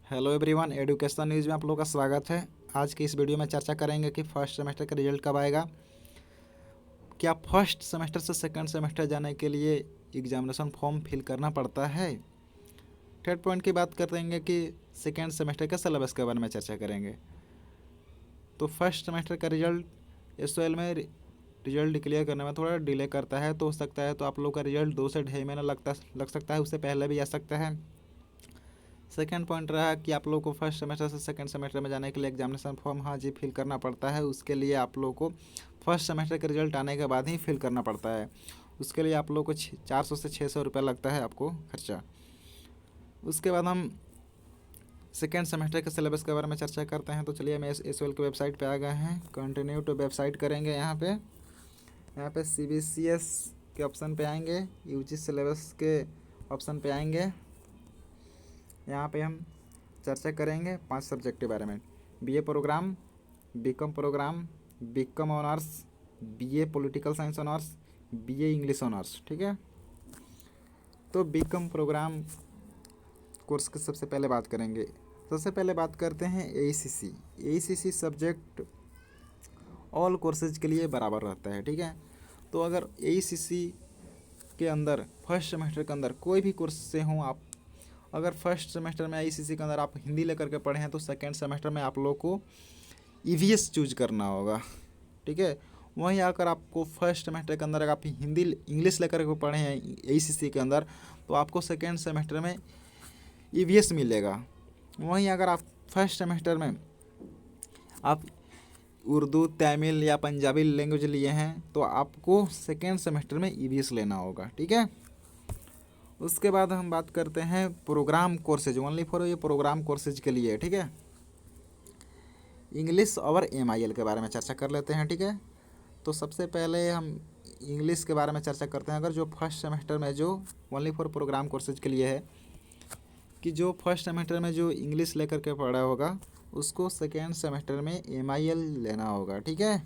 Hello everyone, education news में आप लोगों का स्वागत है। आज की इस वीडियो में चर्चा करेंगे कि फर्स्ट सेमेस्टर का रिजल्ट कब आएगा। क्या फर्स्ट सेमेस्टर से सेकंड सेमेस्टर जाने के लिए एग्जामिनेशन फॉर्म फिल करना पड़ता है। थर्ड पॉइंट की बात करेंगे कि सेकंड सेमेस्टर के सिलेबस के बारे में चर्चा करेंगे। तो फर्स्ट सेमेस्टर का रिजल्ट एसओएल में रिजल्ट डिक्लेयर करने में थोड़ा डिले करता है, तो हो सकता है तो आप लोग का रिजल्ट 2 से 2.5 महीना लग सकता है, उससे पहले भी आ सकता है। सेकेंड पॉइंट रहा कि आप लोग को फर्स्ट सेमेस्टर से सेकंड सेमेस्टर में जाने के लिए एग्जामिनेशन फॉर्म हाँ जी फिल करना पड़ता है। उसके लिए आप लोग को फर्स्ट सेमेस्टर का रिजल्ट आने के बाद ही फिल करना पड़ता है। उसके लिए आप लोग को 400 से 600 रुपये लगता है आपको खर्चा। उसके बाद हम सेकेंड सेमेस्टर के सिलेबस के बारे में चर्चा करते हैं। तो चलिए हम एसओएल की वेबसाइट पे आ गए हैं। कंटिन्यू टू वेबसाइट करेंगे। यहाँ पे CBCS के ऑप्शन पे आएंगे, यूजी सिलेबस के ऑप्शन पे आएंगे। यहाँ पे हम चर्चा करेंगे 5 सब्जेक्ट के बारे में। BA programme, BCom programme, BCom honours, BA political science honours, BA English honours. ठीक है, तो बीकॉम प्रोग्राम कोर्स की सबसे पहले बात करेंगे। सबसे पहले बात करते हैं ACC सब्जेक्ट ऑल कोर्सेज के लिए बराबर रहता है। ठीक है, तो अगर ACC के अंदर फर्स्ट सेमेस्टर के अंदर कोई भी कोर्स से हों आप, अगर फर्स्ट सेमेस्टर में ACC के अंदर आप हिंदी लेकर के पढ़े हैं तो सेकेंड सेमेस्टर में आप लोग को EVS चूज करना होगा। ठीक है, वहीं अगर आपको फर्स्ट सेमेस्टर के अंदर अगर आप हिंदी इंग्लिश लेकर के पढ़े हैं ACC के अंदर तो आपको सेकेंड सेमेस्टर में EVS मिलेगा। वहीं अगर आप फर्स्ट सेमेस्टर में आप उर्दू, तमिल या पंजाबी लैंग्वेज लिए हैं तो आपको सेकेंड सेमेस्टर में EVS लेना होगा। ठीक है, उसके बाद हम बात करते हैं प्रोग्राम कोर्सेज, ओनली फॉर ये प्रोग्राम कोर्सेज के लिए। ठीक है, इंग्लिश और MIL के बारे में चर्चा कर लेते हैं। ठीक है, तो सबसे पहले हम इंग्लिश के बारे में चर्चा करते हैं। अगर जो फर्स्ट सेमेस्टर में जो ओनली फॉर प्रोग्राम कोर्सेज के लिए है कि जो फर्स्ट सेमेस्टर में जो इंग्लिश लेकर के पढ़ा होगा उसको सेकेंड सेमेस्टर में MIL लेना होगा। ठीक है,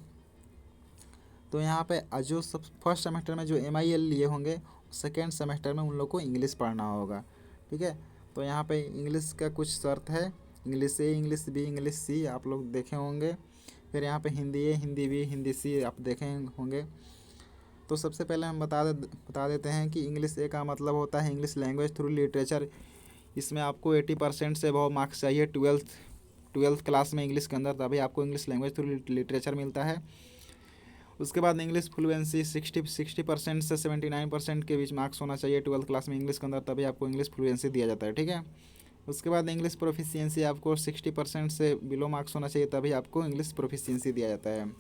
तो यहाँ पे जो सब फर्स्ट सेमेस्टर में जो MIL लिए होंगे सेकेंड सेमेस्टर में उन लोग को इंग्लिश पढ़ना होगा। ठीक है, तो यहाँ पे इंग्लिश का कुछ शर्त है, English A, English B, English C आप लोग देखे होंगे। फिर यहाँ पे Hindi A, Hindi B, Hindi C आप देखे होंगे। तो सबसे पहले हम बता देते हैं कि इंग्लिश A का मतलब होता है इंग्लिश लैंग्वेज थ्रू लिटरेचर। इसमें आपको 80% से बहुत मार्क्स चाहिए ट्वेल्थ क्लास में इंग्लिश के अंदर, तभी आपको इंग्लिश लैंग्वेज थ्रू लिटरेचर मिलता है। उसके बाद इंग्लिश फ्लुएंसी 60% से 79% के बीच मार्क्स होना चाहिए ट्वेल्थ क्लास में इंग्लिश के अंदर, तभी आपको इंग्लिश फ्लुएंसी दिया जाता है। ठीक है, उसके बाद इंग्लिश प्रोफिशिएंसी आपको 60% से बिलो मार्क्स होना चाहिए, तभी आपको इंग्लिश प्रोफिशिएंसी दिया जाता है।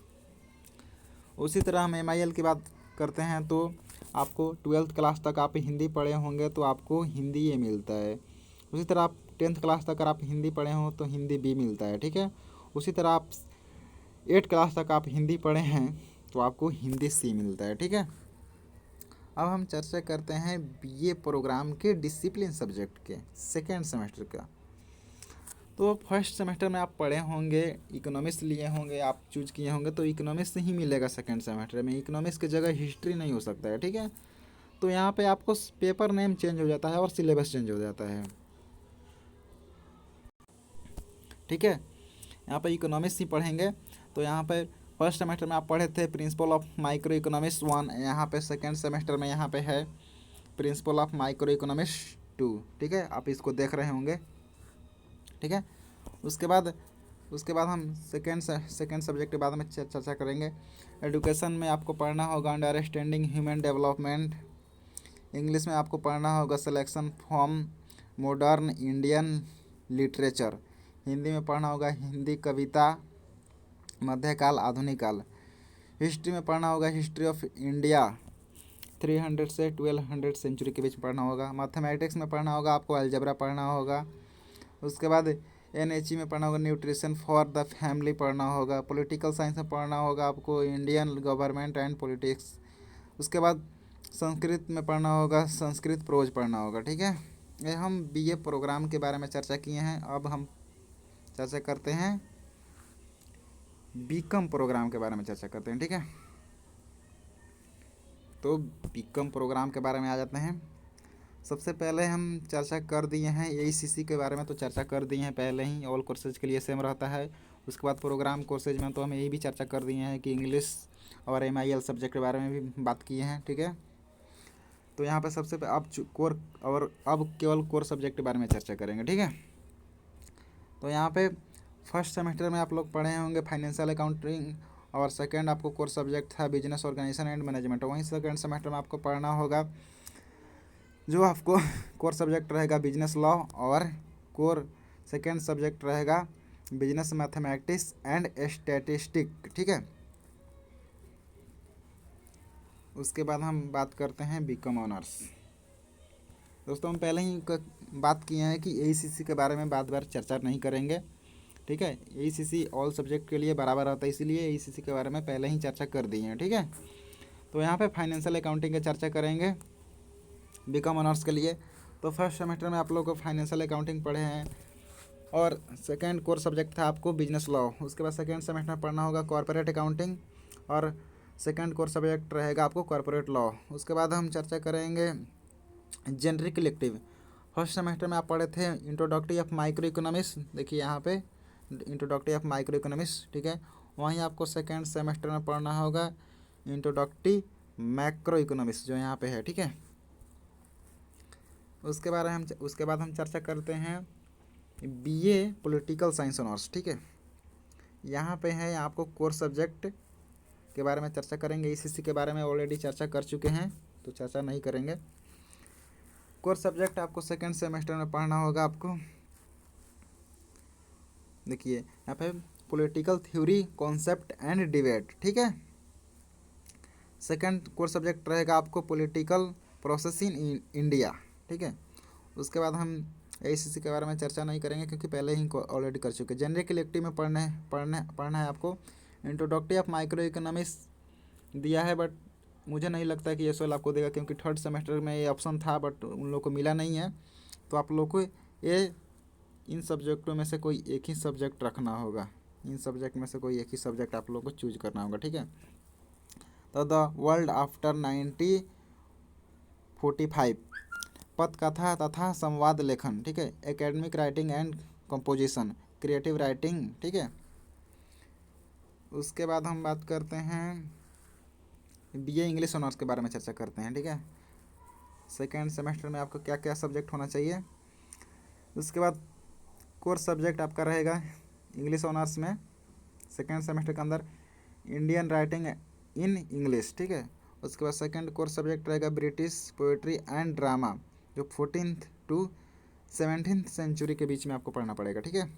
उसी तरह हम MIL की बात करते हैं तो आपको ट्वेल्थ क्लास तक आप हिंदी पढ़े होंगे तो आपको हिंदी A मिलता है। उसी तरह आप 10th क्लास तक अगर आप हिंदी पढ़े हों तो हिंदी B मिलता है। ठीक है, उसी तरह आप 8 क्लास तक आप हिंदी पढ़े हैं तो आपको हिंदी C मिलता है। ठीक है, अब हम चर्चा करते हैं BA प्रोग्राम के डिसिप्लिन सब्जेक्ट के सेकेंड सेमेस्टर का। तो फर्स्ट सेमेस्टर में आप पढ़े होंगे, इकोनॉमिक्स लिए होंगे, आप चूज किए होंगे तो इकोनॉमिक्स ही मिलेगा सेकेंड सेमेस्टर में। इकोनॉमिक्स की जगह हिस्ट्री नहीं हो सकता है। ठीक है, तो यहाँ पे आपको पेपर नेम चेंज हो जाता है और सिलेबस चेंज हो जाता है। ठीक है, यहाँ पे इकोनॉमिक्स ही पढ़ेंगे तो यहाँ पे फर्स्ट सेमेस्टर में आप पढ़े थे प्रिंसिपल ऑफ माइक्रो इकोनॉमिक्स 1, यहाँ पे सेकेंड सेमेस्टर में यहाँ पे है प्रिंसिपल ऑफ माइक्रो इकोनॉमिक्स 2। ठीक है, आप इसको देख रहे होंगे। ठीक है, उसके बाद हम सेकेंड सब्जेक्ट के बाद में चर्चा करेंगे। एजुकेशन में आपको पढ़ना होगा अंडरस्टैंडिंग ह्यूमन डेवलपमेंट। इंग्लिश में आपको पढ़ना होगा selection from modern Indian literature. Hindi में पढ़ना होगा हिंदी कविता मध्यकाल आधुनिक काल। हिस्ट्री में पढ़ना होगा हिस्ट्री ऑफ इंडिया 300 से 1200 सेंचुरी के बीच पढ़ना होगा। मैथमेटिक्स में पढ़ना होगा आपको अलजेब्रा पढ़ना होगा। उसके बाद NHE में पढ़ना होगा न्यूट्रिशन फॉर द फैमिली पढ़ना होगा। पॉलिटिकल साइंस में पढ़ना होगा आपको इंडियन गवर्नमेंट एंड पॉलिटिक्स। उसके बाद संस्कृत में पढ़ना होगा संस्कृत प्रोज पढ़ना होगा। ठीक है, ये हम BA प्रोग्राम के बारे में चर्चा किए हैं। अब हम चर्चा करते हैं बीकॉम प्रोग्राम के बारे में चर्चा करते हैं। ठीक है, तो बीकॉम प्रोग्राम के बारे में आ जाते हैं। सबसे पहले हम चर्चा कर दिए हैं AECC के बारे में, तो चर्चा कर दिए हैं पहले ही, ऑल कोर्सेज के लिए सेम रहता है। उसके बाद प्रोग्राम कोर्सेज में तो हम यही भी चर्चा कर दिए हैं कि इंग्लिश और MIL सब्जेक्ट के बारे में भी बात किए हैं, ठीक है। तो यहाँ पर सबसे अब कोर और अब केवल कोर सब्जेक्ट के बारे में चर्चा करेंगे, ठीक है। तो यहाँ पे फर्स्ट सेमेस्टर में आप लोग पढ़े होंगे फाइनेंशियल अकाउंटिंग, और सेकंड आपको कोर सब्जेक्ट था बिजनेस ऑर्गेनाइजेशन एंड मैनेजमेंट। वहीं सेकंड सेमेस्टर में आपको पढ़ना होगा जो आपको कोर सब्जेक्ट रहेगा बिजनेस लॉ, और कोर सेकंड सब्जेक्ट रहेगा बिजनेस मैथमेटिक्स एंड स्टैटिस्टिक, ठीक है। उसके बाद हम बात करते हैं बीकॉम ऑनर्स। दोस्तों हम पहले ही बात किए हैं कि AECC के बारे में बार चर्चा नहीं करेंगे, ठीक है। AECC ऑल सब्जेक्ट के लिए बराबर आता है, इसीलिए AECC के बारे में पहले ही चर्चा कर दी है, ठीक है। तो यहाँ पे फाइनेंशियल अकाउंटिंग की चर्चा करेंगे बीकॉम ऑनर्स के लिए। तो फर्स्ट सेमेस्टर में आप लोग को फाइनेंशियल अकाउंटिंग पढ़े हैं, और सेकेंड कोर सब्जेक्ट था आपको बिजनेस लॉ। उसके बाद सेकेंड सेमेस्टर में पढ़ना होगा कॉर्पोरेट अकाउंटिंग, और सेकेंड कोर सब्जेक्ट रहेगा आपको कॉर्पोरेट लॉ। उसके बाद हम चर्चा करेंगे जेनरिक इलेक्टिव। फर्स्ट सेमेस्टर में आप पढ़े थे इंट्रोडक्टरी ऑफ माइक्रो इकोनॉमिक्स, देखिए यहाँ पे इंट्रोडक्टरी ऑफ माइक्रो इकोनॉमिक्स, ठीक है। वहीं आपको सेकेंड सेमेस्टर में पढ़ना होगा इंट्रोडक्टरी मैक्रो इकोनॉमिक्स, जो यहाँ पे है, ठीक है। उसके बाद हम चर्चा करते हैं BA पॉलिटिकल साइंस ऑनर्स, ठीक है। यहाँ पे है आपको कोर सब्जेक्ट के बारे में चर्चा करेंगे। AECC के बारे में ऑलरेडी चर्चा कर चुके हैं, तो चर्चा नहीं करेंगे। कोर सब्जेक्ट आपको सेकेंड सेमेस्टर में पढ़ना होगा आपको, देखिए यहाँ पे political theory concept and debate, ठीक है। सेकेंड कोर सब्जेक्ट रहेगा आपको पॉलिटिकल प्रोसेस इन इंडिया, ठीक है। उसके बाद हम AECC के बारे में चर्चा नहीं करेंगे क्योंकि पहले ही ऑलरेडी कर चुके हैं। जनरल इलेक्टिव में पढ़ना है आपको इंट्रोडक्टरी ऑफ माइक्रो इकोनॉमिक्स दिया है, बट मुझे नहीं लगता कि ये सवाल आपको देगा, क्योंकि थर्ड सेमेस्टर में ये ऑप्शन था बट उन लोगों को मिला नहीं है। तो आप लोग को ये इन सब्जेक्टों में से कोई एक ही सब्जेक्ट रखना होगा, इन सब्जेक्ट में से कोई एक ही सब्जेक्ट आप लोग को चूज करना होगा, ठीक है। तो द वर्ल्ड आफ्टर 1945, पथकथा तथा संवाद लेखन, ठीक है। Academic writing and composition, creative writing, ठीक है। उसके बाद हम बात करते हैं BA इंग्लिश ऑनर्स के बारे में चर्चा करते हैं, ठीक है। सेकेंड सेमेस्टर में आपको क्या क्या सब्जेक्ट होना चाहिए। उसके बाद कोर्स सब्जेक्ट आपका रहेगा इंग्लिश ऑनर्स में सेकेंड सेमेस्टर के अंदर इंडियन राइटिंग इन इंग्लिश, ठीक है। उसके बाद सेकेंड कोर्स सब्जेक्ट रहेगा ब्रिटिश पोएट्री एंड ड्रामा, जो 14th to 17th सेंचुरी के बीच में आपको पढ़ना पड़ेगा, ठीक है।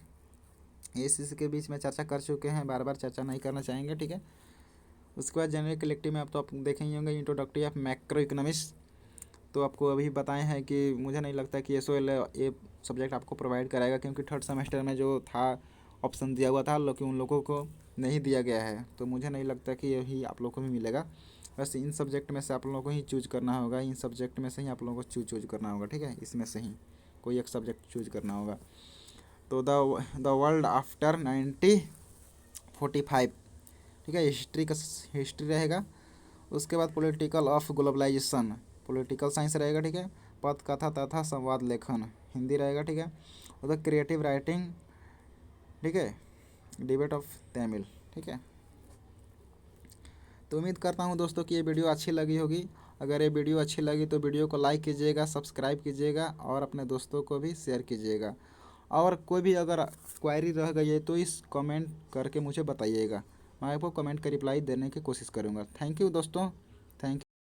AECC के बीच में चर्चा कर चुके हैं, बार चर्चा नहीं करना चाहेंगे, ठीक है। उसके बाद जनरल कलेक्टिव में आप तो आप देखे ही होंगे इंट्रोडक्टरी ऑफ मैक्रो इकोनॉमिक्स, तो आपको अभी बताए हैं कि मुझे नहीं लगता कि SOL ये सब्जेक्ट आपको प्रोवाइड कराएगा, क्योंकि थर्ड सेमेस्टर में जो था ऑप्शन दिया हुआ था लेकिन उन लोगों को नहीं दिया गया है, तो मुझे नहीं लगता कि यही आप लोगों को भी मिलेगा। बस इन सब्जेक्ट में से आप लोगों को ही चूज करना होगा, इन सब्जेक्ट में से ही आप लोगों को चूज करना होगा, ठीक है। इसमें से ही कोई एक सब्जेक्ट चूज करना होगा। तो द वर्ल्ड आफ्टर 1945, ठीक है, हिस्ट्री रहेगा। उसके बाद political of globalisation, political science रहेगा, ठीक है। पथकथा तथा संवाद लेखन, हिंदी रहेगा, ठीक है। और क्रिएटिव राइटिंग, ठीक है, डिबेट ऑफ तमिल, ठीक है। तो उम्मीद करता हूँ दोस्तों कि ये वीडियो अच्छी लगी होगी। अगर ये वीडियो अच्छी लगी तो वीडियो को लाइक कीजिएगा, सब्सक्राइब कीजिएगा और अपने दोस्तों को भी शेयर कीजिएगा। और कोई भी अगर क्वेरी रह गई है तो इस कमेंट करके मुझे बताइएगा, मैं आपको कमेंट का रिप्लाई देने की कोशिश करूँगा। थैंक यू दोस्तों।